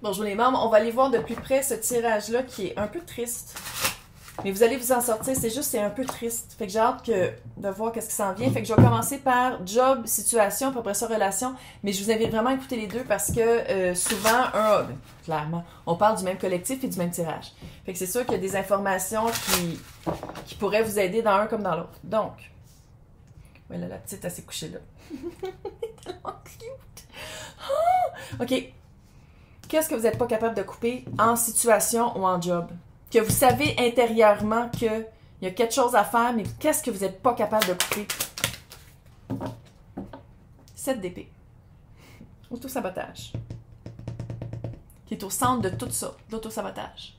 Bonjour les membres, on va aller voir de plus près ce tirage-là qui est un peu triste. Mais vous allez vous en sortir, c'est un peu triste. Fait que j'ai hâte de voir qu'est-ce qui s'en vient. Fait que je vais commencer par job, situation, puis après ça, relation. Mais je vous invite vraiment à écouter les deux parce que souvent, clairement, on parle du même collectif et du même tirage. Fait que c'est sûr qu'il y a des informations qui pourraient vous aider dans un comme dans l'autre. Donc, voilà, la petite, elle s'est couchée là. Elle est tellement cute. Oh! OK. Qu'est-ce que vous n'êtes pas capable de couper en situation ou en job? Que vous savez intérieurement qu'il y a quelque chose à faire, mais qu'est-ce que vous n'êtes pas capable de couper? 7 d'épée. Auto-sabotage. Qui est au centre de tout ça, l'auto-sabotage.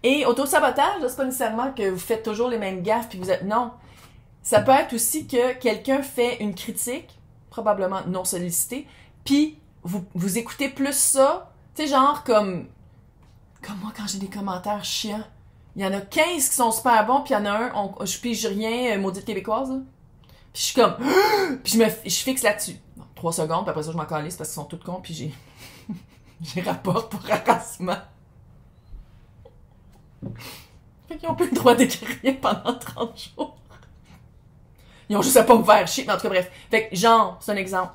Et auto-sabotage, c'est pas nécessairement que vous faites toujours les mêmes gaffes puis vous êtes... Non. Ça peut être aussi que quelqu'un fait une critique, probablement non sollicitée, puis vous écoutez plus ça, tu sais, genre comme moi quand j'ai des commentaires chiants. Il y en a 15 qui sont super bons, puis il y en a un, je pige rien, maudite québécoise, là. Puis je suis comme, puis je fixe là-dessus. Bon, 3 secondes, puis après ça, je m'en calisse parce qu'ils sont tous cons, puis j'ai rapport pour harassement. Fait qu'ils ont plus le droit d'écrire rien pendant 30 jours. Ils ont juste à pas me faire chier, mais en tout cas, bref. Fait que, genre, c'est un exemple.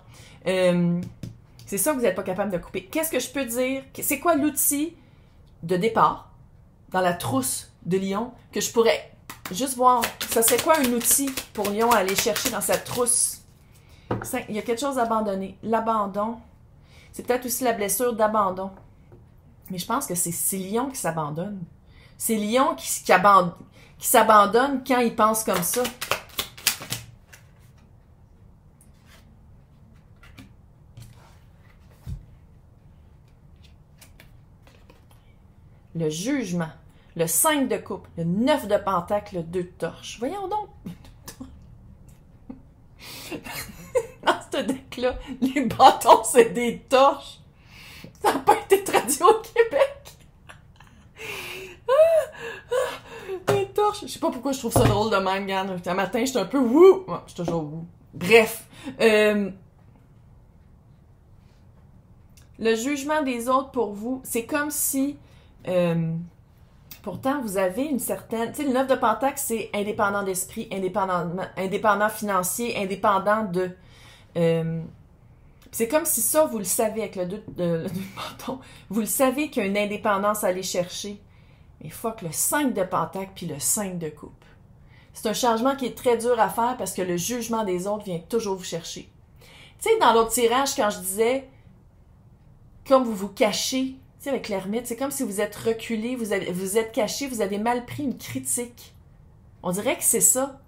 C'est ça que vous n'êtes pas capable de couper. Qu'est-ce que je peux dire? C'est quoi l'outil de départ dans la trousse de Lion que je pourrais juste voir? Ça serait quoi un outil pour Lion à aller chercher dans sa trousse? Il y a quelque chose d'abandonné. L'abandon. C'est peut-être aussi la blessure d'abandon. Mais je pense que c'est Lion qui s'abandonne. C'est Lion qui s'abandonne quand il pense comme ça. Le jugement, le 5 de coupe, le 9 de pentacle, le 2 de torche. Voyons donc. Dans ce deck-là, les bâtons, c'est des torches. Ça n'a pas été traduit au Québec. Des torches. Je sais pas pourquoi je trouve ça drôle de même, regarde. Un matin, j'étais un peu wouh. Ouais, je suis toujours wouh. Bref. Le jugement des autres pour vous, c'est comme si... pourtant, vous avez une certaine... Tu sais, le 9 de pentacle, c'est indépendant d'esprit, indépendant financier, indépendant de... c'est comme si ça, vous le savez avec le 2 de bâton, vous le savez qu'il y a une indépendance à aller chercher. Mais fuck, le 5 de pentacle puis le 5 de coupe. C'est un changement qui est très dur à faire parce que le jugement des autres vient toujours vous chercher. Tu sais, dans l'autre tirage, quand je disais, comme vous vous cachez... Tu sais, avec l'ermite, c'est comme si vous êtes reculé, vous êtes caché, vous avez mal pris une critique. On dirait que c'est ça.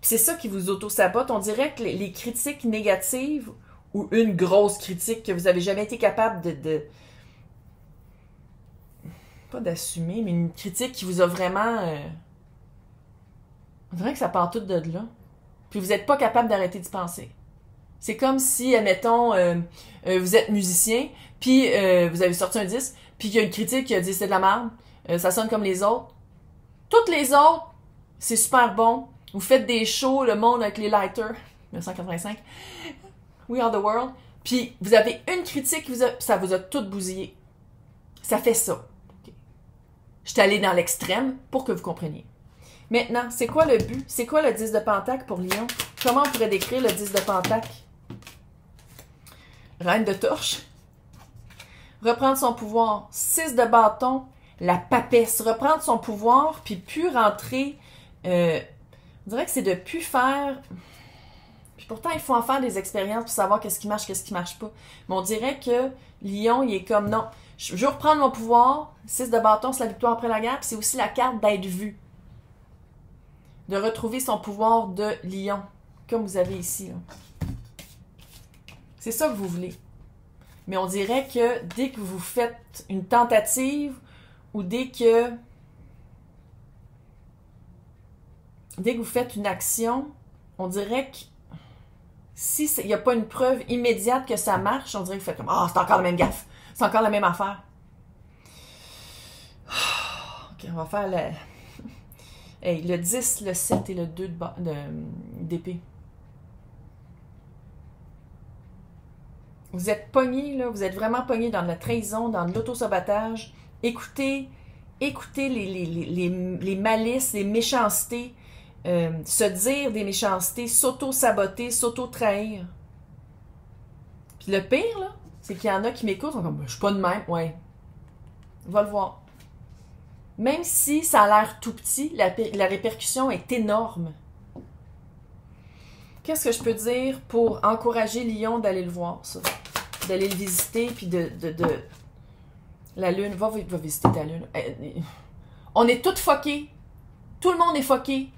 C'est ça qui vous auto-sabote. On dirait que les critiques négatives ou une grosse critique que vous avez jamais été capable pas d'assumer, mais une critique qui vous a vraiment... on dirait que ça part tout de là. Puis vous n'êtes pas capable d'arrêter d'y penser. C'est comme si, admettons, vous êtes musicien, puis vous avez sorti un disque, puis il y a une critique qui a dit c'est de la merde, ça sonne comme les autres. Toutes les autres, c'est super bon. Vous faites des shows, le monde avec les lighters, 1985, We Are the World, puis vous avez une critique, ça vous a tout bousillé. Ça fait ça. Okay. Je suis allée dans l'extrême pour que vous compreniez. Maintenant, c'est quoi le but? C'est quoi le 10 de pentacle pour Lion? Comment on pourrait décrire le 10 de pentacle? Reine de torche. Reprendre son pouvoir. 6 de bâton. La papesse. Reprendre son pouvoir, puis plus rentrer... on dirait que c'est de plus faire... Puis pourtant, il faut en faire des expériences pour savoir qu'est-ce qui marche, qu'est-ce qui marche pas. Mais on dirait que Lion, il est comme, non, je veux reprendre mon pouvoir. 6 de bâton, c'est la victoire après la guerre, puis c'est aussi la carte d'être vu. De retrouver son pouvoir de Lion, comme vous avez ici, là. C'est ça que vous voulez. Mais on dirait que dès que vous faites une tentative ou dès que vous faites une action, on dirait que si il n'y a pas une preuve immédiate que ça marche, on dirait que vous faites comme « Ah, c'est encore la même gaffe. C'est encore la même affaire. » Ok, on va faire le 10, le 7 et le 2 d'épée. Vous êtes pogné, là, vous êtes vraiment pogné dans de la trahison, dans de l'autosabotage. Écoutez les malices, les méchancetés, se dire des méchancetés, s'auto-saboter, s'auto-trahir. Puis le pire, là, c'est qu'il y en a qui m'écoutent, sont comme, je suis pas de même, ouais. Va le voir. Même si ça a l'air tout petit, la répercussion est énorme. Qu'est-ce que je peux dire pour encourager Lion d'aller le voir, ça? D'aller le visiter, puis la lune, va visiter ta lune. On est tous fuckés. Tout le monde est fucké.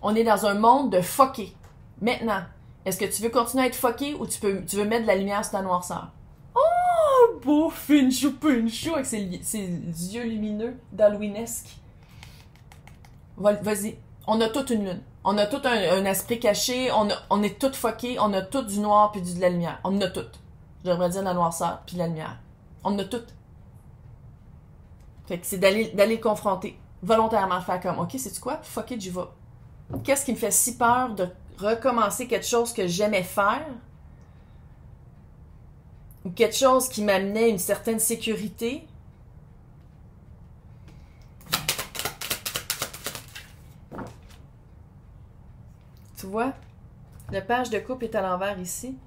On est dans un monde de fuckés. Maintenant, est-ce que tu veux continuer à être fucké ou tu veux mettre de la lumière sur ta noirceur? Oh, beau Finchou Pinchou avec ses yeux lumineux d'Halloweenesque. Vas-y. On a toute une lune. On a tout un esprit caché. On est tout fuckés. On a tout du noir puis de la lumière. On a tout. Je devrais dire la noirceur puis la lumière. On a tout. Fait que c'est d'aller le confronter. Volontairement faire comme, OK, sais-tu quoi? Fuck it, j'y vais. Qu'est-ce qui me fait si peur de recommencer quelque chose que j'aimais faire? Ou quelque chose qui m'amenait une certaine sécurité? Tu vois? Le page de coupe est à l'envers ici.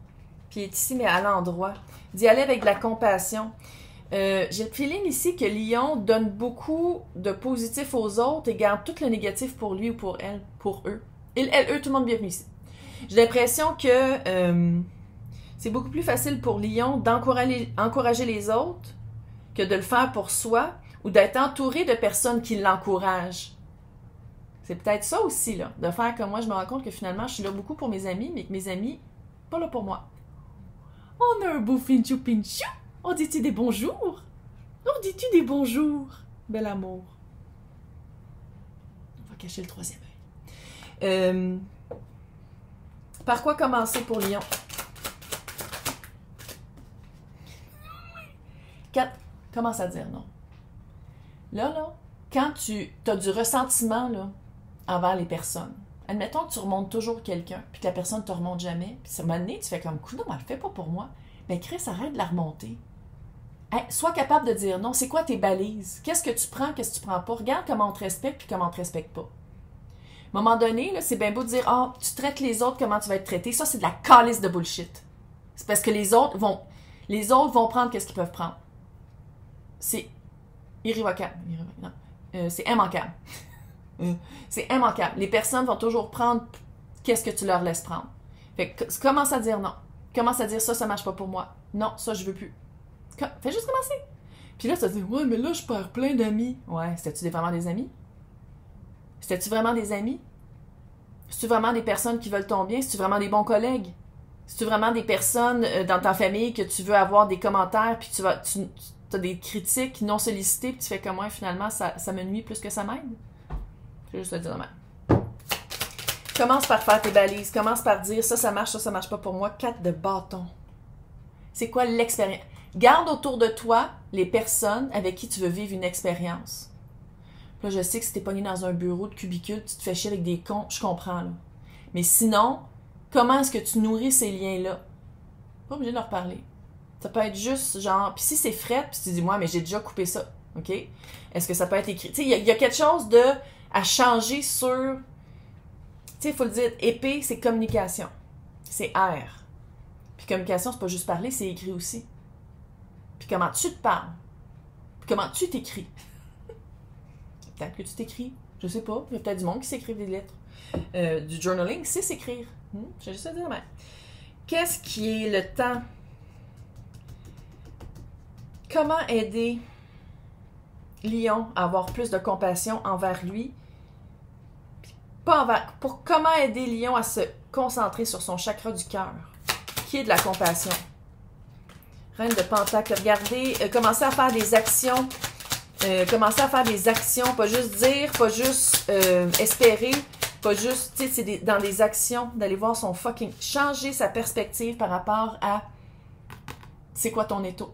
Puis il est ici, mais à l'endroit. D'y aller avec de la compassion. J'ai le feeling ici que Lion donne beaucoup de positif aux autres et garde tout le négatif pour lui ou pour elle, pour eux. Eux, tout le monde bienvenu ici. J'ai l'impression que c'est beaucoup plus facile pour Lion d'encourager les autres que de le faire pour soi ou d'être entouré de personnes qui l'encouragent. C'est peut-être ça aussi, là, de faire comme moi. Je me rends compte que finalement, je suis là beaucoup pour mes amis, mais que mes amis, pas là pour moi. On a un beau Finchou Pinchou! On dit-tu des bonjours? On dit-tu des bonjours? Bel amour. On va cacher le troisième œil. Par quoi commencer pour Lion? 4. Commence à dire non. Là, quand tu as du ressentiment là, envers les personnes, admettons que tu remontes toujours quelqu'un, puis que la personne ne te remonte jamais, puis à un moment donné, tu fais comme, coudonc, elle le fait pas pour moi. Ben Chris, arrête de la remonter. Hey, sois capable de dire non. C'est quoi tes balises? Qu'est-ce que tu prends, qu'est-ce que tu prends pas? Regarde comment on te respecte puis comment on te respecte pas. À un moment donné, là, c'est bien beau de dire « Ah, tu traites les autres, comment tu vas être traité? » Ça, c'est de la calice de bullshit. C'est parce que les autres vont prendre qu'est-ce qu'ils peuvent prendre. C'est irrévocable. C'est immanquable. C'est immanquable. Les personnes vont toujours prendre qu'est-ce que tu leur laisses prendre. Fait que commence à dire non. Commence à dire ça marche pas pour moi. Non, ça, je veux plus. Fais juste commencer. Puis là, tu vas te dire, ouais, mais là, je perds plein d'amis. Ouais, c'était-tu vraiment des amis? C'était-tu vraiment des amis? C'est-tu vraiment des personnes qui veulent ton bien? C'est-tu vraiment des bons collègues? C'est-tu vraiment des personnes dans ta famille que tu veux avoir des commentaires puis tu as des critiques non sollicitées puis tu fais comme moi, finalement, ça me nuit plus que ça m'aide? Je vais juste te dire demain. Commence par faire tes balises. Commence par dire ça marche pas pour moi. 4 de bâton. C'est quoi l'expérience? Garde autour de toi les personnes avec qui tu veux vivre une expérience. Là, je sais que si t'es pogné dans un bureau de cubicule, tu te fais chier avec des cons, je comprends, là. Mais sinon, comment est-ce que tu nourris ces liens-là? Pas obligé de leur parler. Ça peut être juste genre, puis si c'est fret, puis tu dis, moi, mais j'ai déjà coupé ça, OK? Est-ce que ça peut être écrit? Tu sais, il y a quelque chose à changer sur... Tu sais, il faut le dire, épée, c'est communication. C'est R. Puis communication, c'est pas juste parler, c'est écrit aussi. Puis comment tu te parles. Puis comment tu t'écris. Peut-être que tu t'écris. Je sais pas. Il y a peut-être du monde qui s'écrit des lettres. Du journaling, c'est s'écrire. J'ai juste à dire, mais qu'est-ce qui est le temps? Comment aider Lion à avoir plus de compassion envers lui? Comment aider Lion à se concentrer sur son chakra du cœur, qui est de la compassion? Reine de Pentacle, regardez, commencez à faire des actions. Commencez à faire des actions, pas juste dire, pas juste espérer, pas juste, tu sais, c'est dans des actions, d'aller voir son fucking... Changer sa perspective par rapport à c'est quoi ton étau.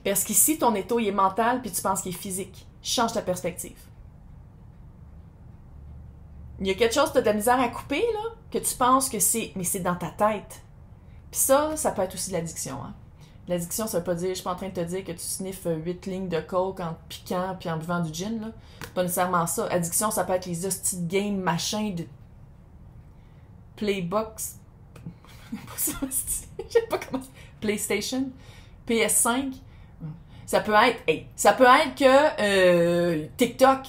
Parce qu'ici, ton étau, il est mental, puis tu penses qu'il est physique. Change ta perspective. Il y a quelque chose que tu as de la misère à couper, là, que tu penses que c'est... Mais c'est dans ta tête. Puis ça peut être aussi de l'addiction, hein. L'addiction, ça veut pas dire, je suis pas en train de te dire que tu sniffes 8 lignes de coke en te piquant puis en buvant du gin, là. C'est pas nécessairement ça. Addiction, ça peut être les hosties de game, machin, de Playbox. Je sais pas comment. PlayStation. PS5. Ça peut être, ça peut être que TikTok,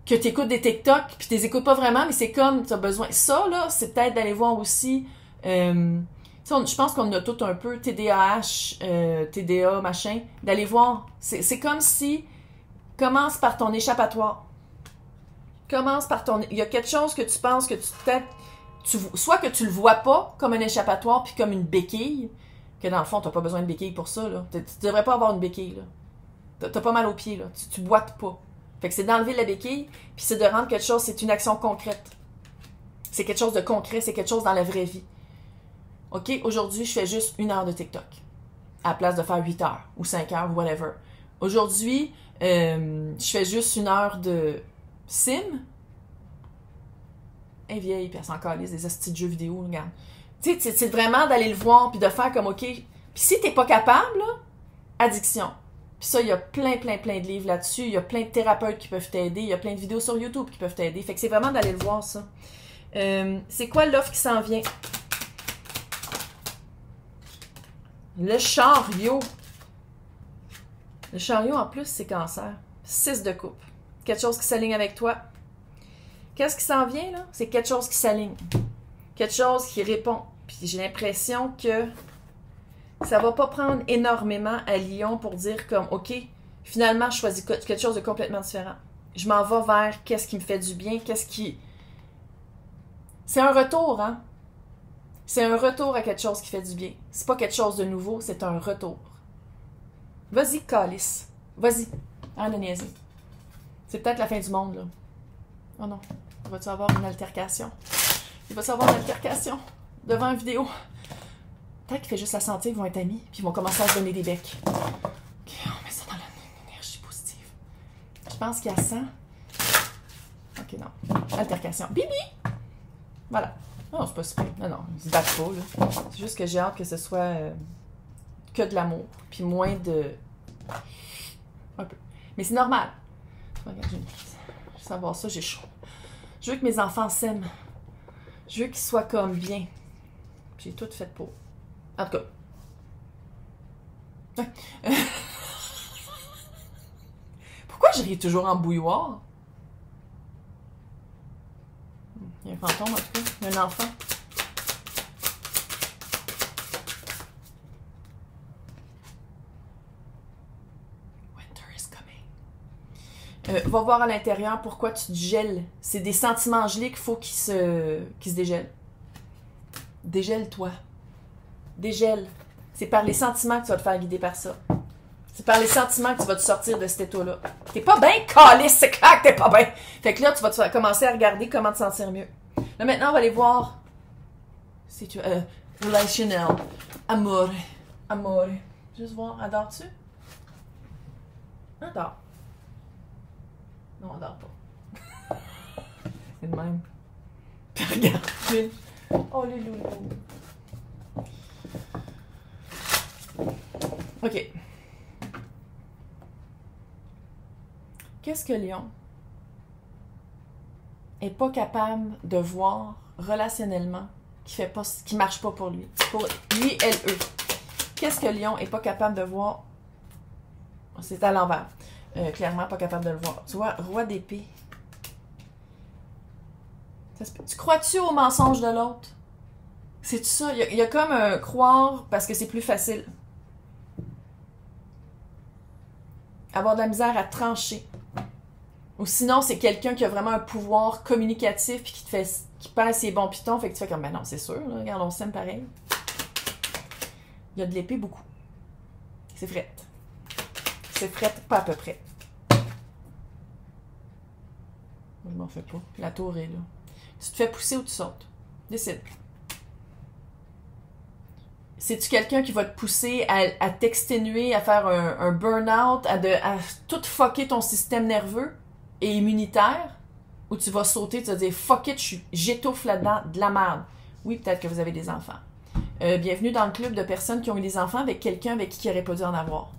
que t'écoutes des TikTok puis t'es écoutes pas vraiment, mais c'est comme t'as besoin. Ça, là, c'est peut-être d'aller voir aussi. Je pense qu'on a tout un peu TDAH, TDA, machin, d'aller voir. C'est comme si, commence par ton échappatoire. Commence par ton... Il y a quelque chose que tu penses que soit que tu le vois pas comme un échappatoire puis comme une béquille, que dans le fond, t'as pas besoin de béquille pour ça, là. Tu devrais pas avoir une béquille, là. T'as pas mal aux pieds, là. Tu boites pas. Fait que c'est d'enlever la béquille, puis c'est de rendre quelque chose, c'est une action concrète. C'est quelque chose de concret, c'est quelque chose dans la vraie vie. OK, aujourd'hui, je fais juste 1 heure de TikTok, à la place de faire 8 heures, ou 5 heures, ou whatever. Aujourd'hui, je fais juste 1 heure de sim. Elle est vieille, puis elle s'en calisse des hosties de jeux vidéo, regarde. Tu sais, c'est vraiment d'aller le voir, puis de faire comme, OK. Puis si t'es pas capable, là, addiction. Puis ça, il y a plein de livres là-dessus. Il y a plein de thérapeutes qui peuvent t'aider. Il y a plein de vidéos sur YouTube qui peuvent t'aider. Fait que c'est vraiment d'aller le voir, ça. C'est quoi l'offre qui s'en vient? Le chariot. Le chariot, en plus, c'est cancer. 6 de coupe. Quelque chose qui s'aligne avec toi. Qu'est-ce qui s'en vient, là? C'est quelque chose qui s'aligne. Quelque chose qui répond. Puis j'ai l'impression que ça va pas prendre énormément à Lyon pour dire comme, OK, finalement, je choisis quelque chose de complètement différent. Je m'en vais vers qu'est-ce qui me fait du bien, qu'est-ce qui... C'est un retour, hein? C'est un retour à quelque chose qui fait du bien. C'est pas quelque chose de nouveau, c'est un retour. Vas-y, calice. Vas-y. Arrête de niaiser. C'est peut-être la fin du monde, là. Oh non. Va-tu avoir une altercation? Il va-tu avoir une altercation devant une vidéo? Peut-être qu'il fait juste la sentir, ils vont être amis, puis ils vont commencer à se donner des becs. OK, on met ça dans l'énergie positive. Je pense qu'il y a 100. OK, non. Altercation. Bibi! Voilà. Non, c'est pas super. Non, ils se battent pas, là. C'est juste que j'ai hâte que ce soit que de l'amour, puis moins de... Un peu. Mais c'est normal. Regarde, je veux savoir ça, j'ai chaud. Je veux que mes enfants s'aiment. Je veux qu'ils soient comme bien. J'ai tout fait pour. En tout cas. Pourquoi je ris toujours en bouilloire? Il y a un fantôme, en tout cas. Il y a un enfant. Winter is coming. Va voir à l'intérieur pourquoi tu te gèles. C'est des sentiments gelés qu'il faut qu'ils se dégèlent. Dégèle-toi. Dégèle. C'est par les sentiments que tu vas te faire guider par ça. C'est par les sentiments que tu vas te sortir de cet état-là. T'es pas bien calisse, c'est clair que t'es pas bien. Fait que là, tu vas commencer à regarder comment te sentir mieux. Là, maintenant, on va aller voir... Si tu... relationnel. Amore. Amore. Juste voir, adores-tu? Adore. Non, adore pas. C'est le même. Puis regarde. Oh, les loulous. OK. Qu'est-ce que Lion est pas capable de voir relationnellement qui marche pas pour lui? Pour lui, elle, eux. Qu'est-ce que Lion est pas capable de voir? C'est à l'envers. Clairement pas capable de le voir. Tu vois, roi d'épée. Tu crois-tu au mensonge de l'autre? C'est ça. Il y a comme un croire parce que c'est plus facile. Avoir de la misère à trancher. Ou sinon, c'est quelqu'un qui a vraiment un pouvoir communicatif puis qui pèse ses bons pitons. Fait que tu fais comme, ben non, c'est sûr, là, regarde, on s'aime pareil. Il y a de l'épée beaucoup. C'est frette. C'est frette, pas à peu près. Je m'en fais pas. La tour est là. Tu te fais pousser ou tu sautes? Décide. C'est-tu quelqu'un qui va te pousser à t'exténuer, à faire un burn-out, à tout fucker ton système nerveux et immunitaire? Ou tu vas sauter, tu vas dire fuck it, j'étouffe là-dedans, de la merde. Oui, peut-être que vous avez des enfants. Bienvenue dans le club de personnes qui ont eu des enfants avec quelqu'un avec qui n'aurait pas dû en avoir.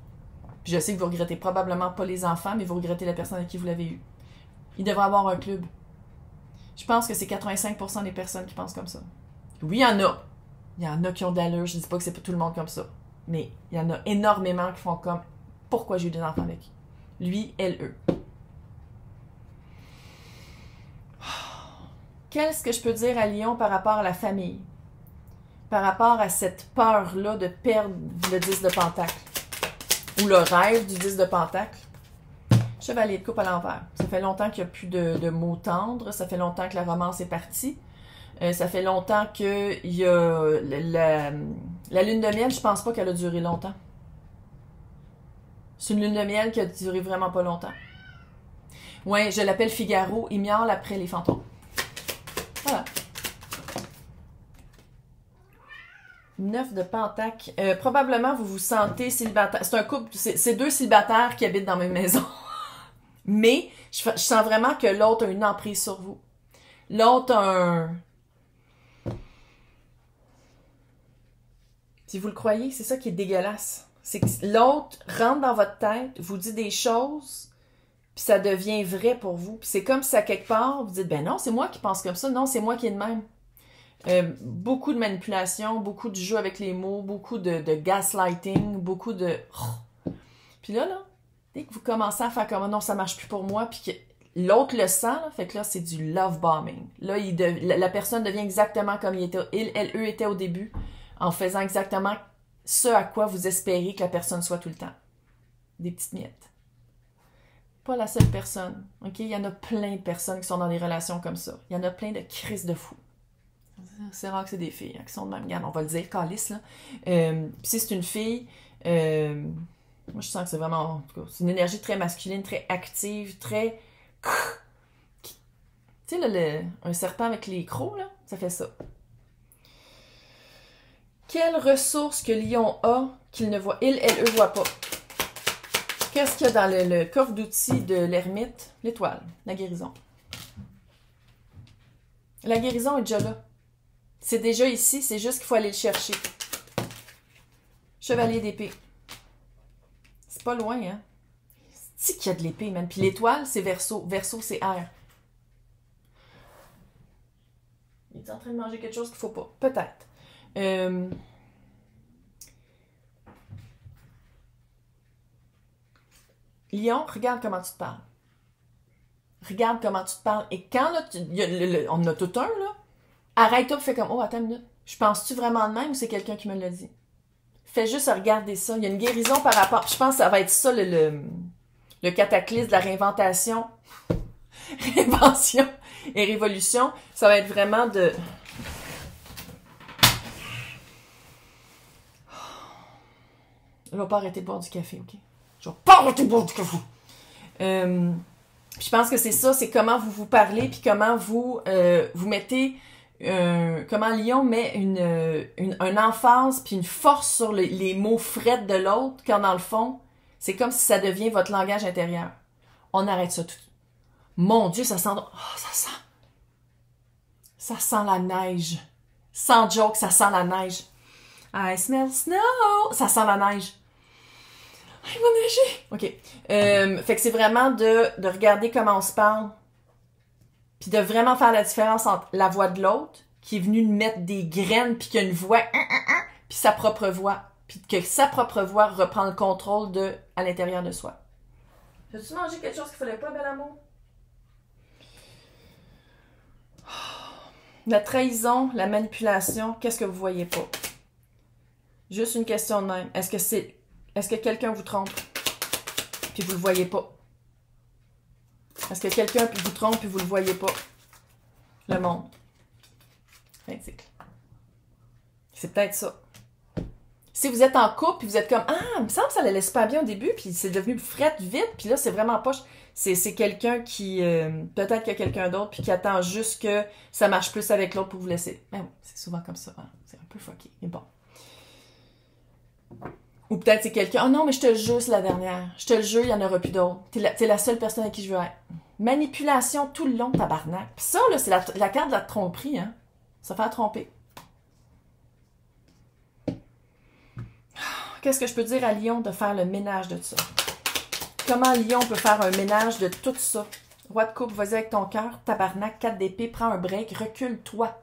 Puis je sais que vous regrettez probablement pas les enfants, mais vous regrettez la personne avec qui vous l'avez eu. Il devrait avoir un club. Je pense que c'est 85% des personnes qui pensent comme ça. Oui, il y en a. Il y en a qui ont de l'allure. Je dis pas que c'est pas tout le monde comme ça. Mais il y en a énormément qui font comme pourquoi j'ai eu des enfants avec lui, elle, eux. Qu'est-ce que je peux dire à Lion par rapport à la famille? Par rapport à cette peur-là de perdre le 10 de Pentacle? Ou le rêve du 10 de Pentacle? Chevalier de coupe à l'envers. Ça fait longtemps qu'il n'y a plus de mots tendres. Ça fait longtemps que la romance est partie. Ça fait longtemps qu'il y a la lune de miel, je pense pas qu'elle a duré longtemps. C'est une lune de miel qui a duré vraiment pas longtemps. Ouais, je l'appelle Figaro, il miaule après les fantômes. Voilà. 9 de Pentacle. Probablement, vous vous sentez célibataire. C'est un couple, c'est deux célibataires qui habitent dans la même maison. Mais, je sens vraiment que l'autre a une emprise sur vous. L'autre a un... Si vous le croyez, c'est ça qui est dégueulasse. C'est que l'autre rentre dans votre tête, vous dit des choses, puis ça devient vrai pour vous. Puis c'est comme si à quelque part, vous dites, ben non, c'est moi qui pense comme ça. Non, c'est moi qui est de même. Beaucoup de manipulation, beaucoup de jeu avec les mots, beaucoup de gaslighting, beaucoup de... Puis là, dès que vous commencez à faire comme non, ça marche plus pour moi, puis que l'autre le sent, là, fait que là, c'est du love bombing. Là, la personne devient exactement comme elle, eux étaient au début, en faisant exactement ce à quoi vous espérez que la personne soit tout le temps. Des petites miettes. Pas la seule personne, ok? Il y en a plein de personnes qui sont dans des relations comme ça. Il y en a plein de crises de fous. C'est rare que c'est des filles qui sont de même gamme, on va le dire, calice, là. Si c'est une fille, moi je sens que c'est vraiment, en tout cas, c'est une énergie très masculine, très active, très... Tu sais, là, un serpent avec les crocs, là, ça fait ça. Quelles ressources que Lion a qu'il ne voit, elle, eux, voient pas? Qu'est-ce qu'il y a dans le coffre d'outils de l'ermite? L'étoile, la guérison. La guérison est déjà là. C'est déjà ici, c'est juste qu'il faut aller le chercher. Chevalier d'épée. C'est pas loin, hein? C'est qu'il y a de l'épée, man. Puis l'étoile, c'est Verseau. Verseau, c'est air. Il est en train de manger quelque chose qu'il faut pas. Peut-être. Lion, regarde comment tu te parles. Regarde comment tu te parles. Et quand là, on en a tout un, là, arrête-toi et fais comme, oh, attends une minute. Je pense-tu vraiment de même ou c'est quelqu'un qui me l'a dit? Fais juste regarder ça. Il y a une guérison par rapport... Je pense que ça va être ça, le cataclysme de la réinventation. Réinvention et révolution. Ça va être vraiment de... Je vais pas arrêter de boire du café, OK? Je vais pas arrêter de boire du café! Je pense que c'est ça, c'est comment vous vous parlez, puis comment vous mettez... comment Lion met une emphase puis une force sur les mots frettes de l'autre, quand dans le fond, c'est comme si ça devient votre langage intérieur. On arrête ça tout. Mon Dieu, ça sent... Oh, ça sent la neige. Sans joke, ça sent la neige. I smell snow. Ça sent la neige. Il va neiger. OK. Fait que c'est vraiment de regarder comment on se parle, puis de vraiment faire la différence entre la voix de l'autre, qui est venue mettre des graines, puis qui a une voix, puis sa propre voix. Puis que sa propre voix reprend le contrôle à l'intérieur de soi. As-tu mangé quelque chose qu'il fallait pas, bel amour? La trahison, la manipulation, qu'est-ce que vous voyez pas? Juste une question de même. Est-ce que quelqu'un vous trompe, puis vous le voyez pas? Est-ce que quelqu'un vous trompe, puis vous le voyez pas? Le monde. Fin de cycle. C'est peut-être ça. Si vous êtes en couple, puis vous êtes comme, ah, il me semble que ça allait super bien au début, puis c'est devenu frette vite, puis là, c'est vraiment poche. C'est quelqu'un qui, peut-être qu'il y a quelqu'un d'autre, puis qui attend juste que ça marche plus avec l'autre pour vous laisser. Mais bon, c'est souvent comme ça. Hein? C'est un peu fucké, mais bon. Ou peut-être c'est quelqu'un, oh non, mais je te le jure, c'est la dernière. Je te le jure, il n'y en aura plus d'autres. T'es la seule personne avec qui je veux être. Manipulation tout le long, tabarnak. Puis ça, là, c'est la carte de la tromperie, hein. Ça fait tromper. qu'est-ce que je peux dire à Lion de faire le ménage de ça? Comment Lion peut faire un ménage de tout ça? Roi de coupe, vas-y avec ton cœur, tabarnak, 4 d'épée, prends un break, recule-toi.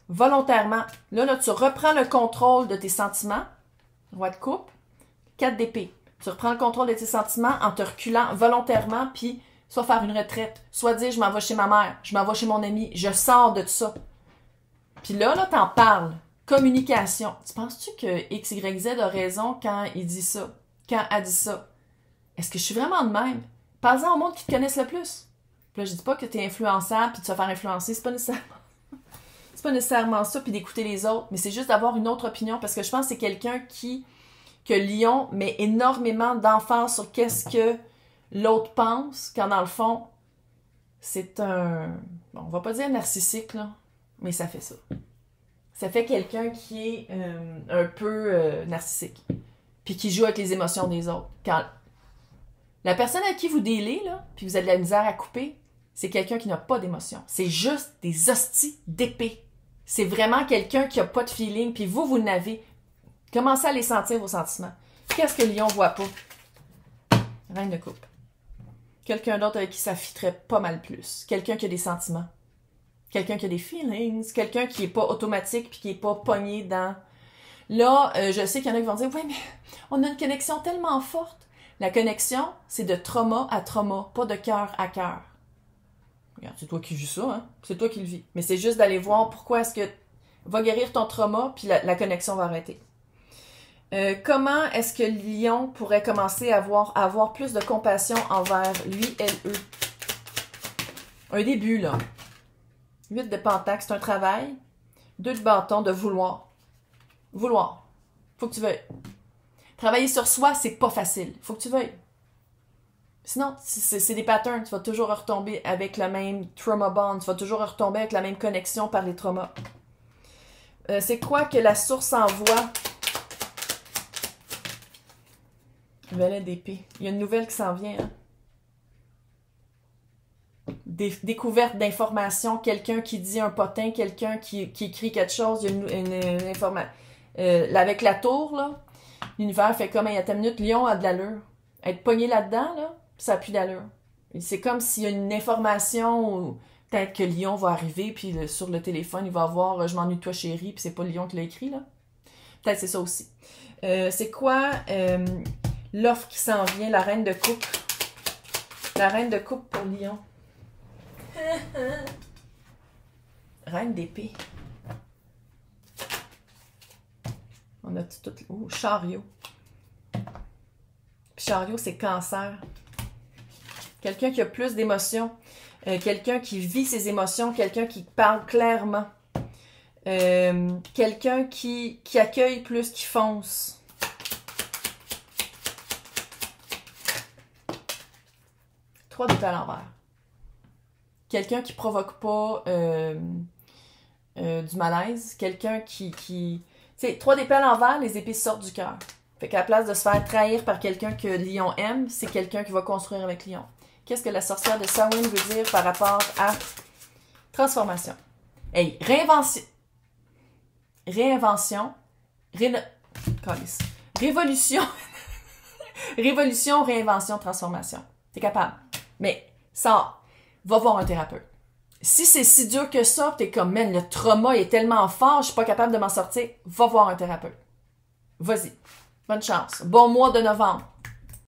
Volontairement. Là, tu reprends le contrôle de tes sentiments. Roi de coupe, 4 d'épée. Tu reprends le contrôle de tes sentiments en te reculant volontairement, puis soit faire une retraite, soit dire je m'en vais chez ma mère, je m'en vais chez mon ami, je sors de tout ça. Puis là, t'en parles. Communication. Tu penses-tu que X, Y, Z a raison quand il dit ça? Quand elle dit ça? Est-ce que je suis vraiment de même? Parle-en au monde qui te connaissent le plus. Puis là, je dis pas que tu es influençable puis tu vas faire influencer. C'est pas nécessairement ça, puis d'écouter les autres, mais c'est juste d'avoir une autre opinion, parce que je pense que c'est quelqu'un que Lion met énormément d'emphase sur qu'est-ce que l'autre pense, quand dans le fond, c'est un... Bon, on va pas dire narcissique, là, mais ça fait ça. Ça fait quelqu'un qui est un peu narcissique, puis qui joue avec les émotions des autres. Quand la personne à qui vous dealez, là, puis vous avez de la misère à couper, c'est quelqu'un qui n'a pas d'émotion. C'est juste des hosties d'épée. C'est vraiment quelqu'un qui n'a pas de feeling, puis vous n'avez. Commencez à les sentir, vos sentiments. Qu'est-ce que Lion voit pas? Reine de coupe. Quelqu'un d'autre avec qui ça fitterait pas mal plus. Quelqu'un qui a des sentiments. Quelqu'un qui a des feelings. Quelqu'un qui est pas automatique, puis qui est pas pogné dans... Là, je sais qu'il y en a qui vont dire « Oui, mais on a une connexion tellement forte. » La connexion, c'est de trauma à trauma, pas de cœur à cœur. Regarde, c'est toi qui vis ça, hein? C'est toi qui le vis. Mais c'est juste d'aller voir pourquoi est-ce que... Va guérir ton trauma, puis la connexion va arrêter. Comment est-ce que Lion pourrait commencer à avoir plus de compassion envers lui, elle, eux? Un début, là. 8 de pentacle, c'est un travail. 2 de bâton, de vouloir. Vouloir. Faut que tu veuilles. Travailler sur soi, c'est pas facile. Faut que tu veuilles. Sinon, c'est des patterns. Tu vas toujours retomber avec le même trauma bond. Tu vas toujours retomber avec la même connexion par les traumas. C'est quoi que la source envoie? Valet d'épée. Il y a une nouvelle qui s'en vient. Hein? Découverte d'informations. Quelqu'un qui dit un potin. Quelqu'un qui écrit quelque chose. Il y a une information. Avec la tour, là, l'univers fait comme, il y a 10 minutes, Lion a de l'allure. Être pogné là-dedans, là, ça a plus d'allure. C'est comme s'il y a une information où peut-être que Lion va arriver, puis sur le téléphone, il va voir je m'ennuie de toi, chérie, puis c'est pas Lion qui l'a écrit, là. Peut-être c'est ça aussi. C'est quoi l'offre qui s'en vient, la reine de coupe? La reine de coupe pour Lion. Reine d'épée. On a tout... Oh, chariot. Puis chariot, c'est cancer. Quelqu'un qui a plus d'émotions. Quelqu'un qui vit ses émotions. Quelqu'un qui parle clairement. Quelqu'un qui accueille plus, qui fonce. Trois d'épée à l'envers. Quelqu'un qui provoque pas du malaise. Quelqu'un qui... C'est 3 d'épée à l'envers, les épées sortent du cœur. Fait qu'à la place de se faire trahir par quelqu'un que Lion aime, c'est quelqu'un qui va construire avec Lion. Qu'est-ce que la sorcière de Samhain veut dire par rapport à transformation? Hey, réinvention. Révolution. Révolution, réinvention, transformation. T'es capable. Mais ça, va voir un thérapeute. Si c'est si dur que ça, t'es comme, man, le trauma est tellement fort, je suis pas capable de m'en sortir, va voir un thérapeute. Vas-y. Bonne chance. Bon mois de novembre.